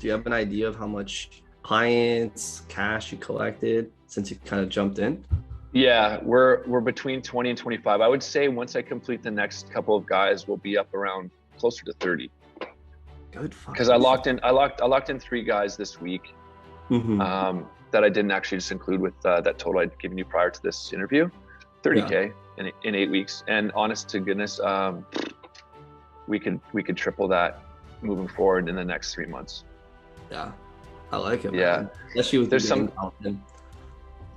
Do you have an idea of how much clients, cash you collected since you kind of jumped in? Yeah, we're between 20 and 25. I would say once I complete the next couple of guys, we'll be up around closer to 30. Good Because I fucking shit. locked in 3 guys this week, Mm-hmm. that I didn't actually just include with that total I'd given you prior to this interview, Yeah. 30K in 8 weeks. And honest to goodness, we could triple that moving forward in the next 3 months. Yeah. I like it, Yeah, man. Especially with you there's being some. down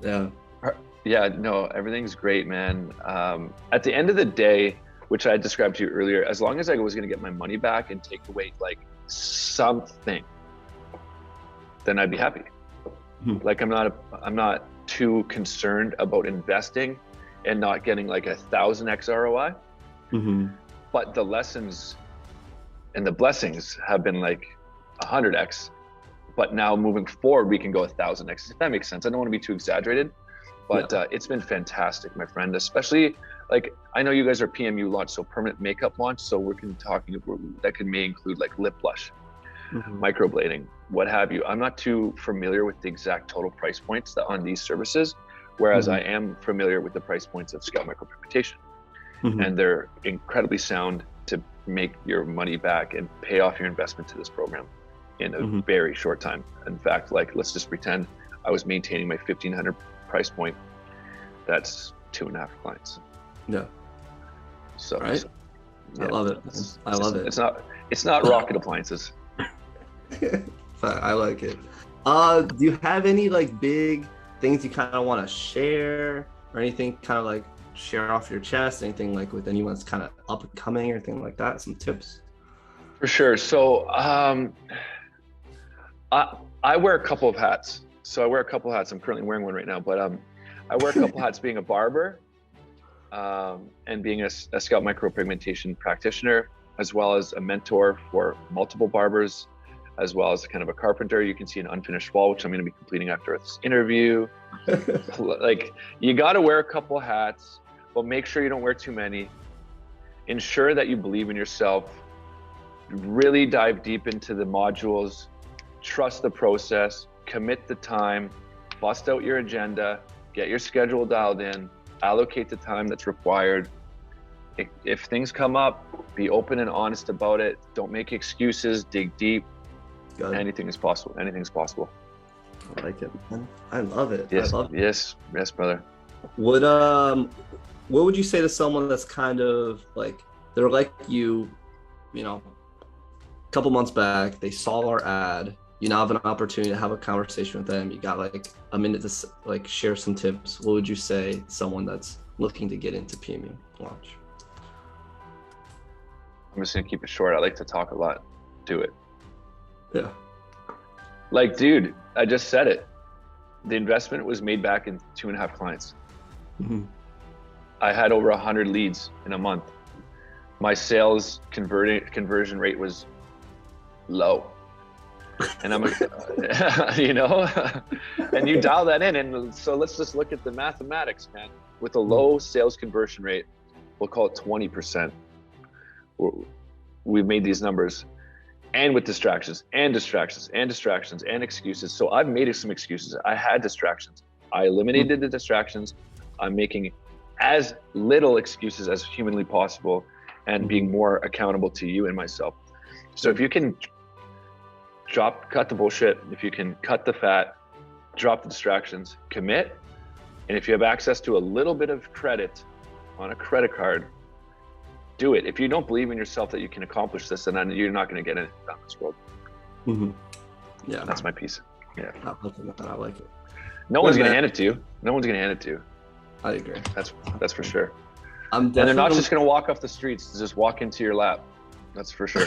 in. Yeah. Yeah, no, everything's great, man. At the end of the day, which I described to you earlier, as long as I was going to get my money back and take away like something, then I'd be happy. Mhm. Like I'm not too concerned about investing and not getting like 1,000x ROI. Mm-hmm. But the lessons and the blessings have been like 100x. But now moving forward, we can go 1,000x. If that makes sense. I don't want to be too exaggerated, Yeah. but it's been fantastic, my friend. Especially like I know you guys are PMU launch, so permanent makeup launch. So we're talking that may include like lip blush, Mm-hmm. microblading, what have you. I'm not too familiar with the exact total price points on these services, whereas Mm-hmm. I am familiar with the price points of scalp micropigmentation, Mm-hmm. and they're incredibly sound to make your money back and pay off your investment to this program in a Mm-hmm. very short time. In fact, like let's just pretend I was maintaining my 1,500 price point. That's 2.5 clients. Yeah. So, Right. so I yeah, love it. I love it. it's not rocket appliances. I like it. Do you have any like big things you kind of want to share or anything kind of like share off your chest? Anything like with anyone that's kind of up and coming or anything like that? Some tips? For sure. So I wear a couple of hats. So I wear a couple of hats. I'm currently wearing one right now, but I wear a couple hats being a barber, and being a scalp micropigmentation practitioner, as well as a mentor for multiple barbers, as well as kind of a carpenter. You can see an unfinished wall, which I'm going to be completing after this interview. Like you got to wear a couple hats, but make sure you don't wear too many. Ensure that you believe in yourself. Really dive deep into the modules. Trust the process. Commit the time. Bust out your agenda. Get your schedule dialed in. Allocate the time that's required. If things come up, be open and honest about it. Don't make excuses. Dig deep. Good. Anything is possible. Anything's possible. I like it, man. I love it. I Yes, love it. yes, yes, brother. Would what would you say to someone that's kind of like they're like you know, a couple months back, they saw our ad. You now have an opportunity to have a conversation with them. You got like a minute to like share some tips. What would you say to someone that's looking to get into PMU launch? I'm just gonna keep it short. I like to talk a lot. Do it. Yeah. Like, dude, I just said it. The investment was made back in 2.5 clients. Mm-hmm. I had over 100 leads in a month. My sales conversion rate was low. And I'm, you know, and you dial that in. And so let's just look at the mathematics, man. With a low sales conversion rate, we'll call it 20%. We've made these numbers, and with distractions and distractions and distractions and excuses. So I've made some excuses. I had distractions. I eliminated the distractions. I'm making as little excuses as humanly possible and being more accountable to you and myself. So if you can cut the bullshit, if you can cut the fat, drop the distractions, commit, and if you have access to a little bit of credit on a credit card, do it. If you don't believe in yourself that you can accomplish this, then you're not going to get anything done in this world. Mm-hmm. Yeah. That's my piece. Yeah. I like it. No one's going to hand it to you. No one's going to hand it to you. I agree. That's for sure. I'm And they're not definitely just going to walk off the streets to just walk into your lap. That's for sure.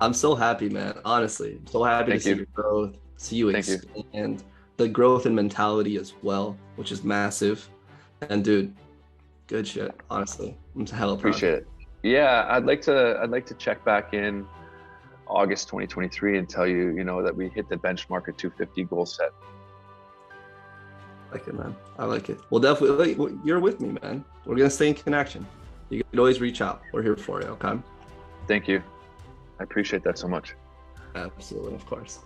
I'm so happy, man. Honestly, I'm so happy to Thank see you. your growth, see you Thank you. expand, the growth and mentality as well, which is massive. And dude, good shit. Honestly, I'm hella proud. Appreciate it. Yeah, I'd like to check back in August 2023 and tell you, that we hit the benchmark at 250 goal set. I like it, man. I like it. Well, definitely, you're with me, man. We're gonna stay in connection. You can always reach out. We're here for you. Okay. Thank you. I appreciate that so much. Absolutely, of course.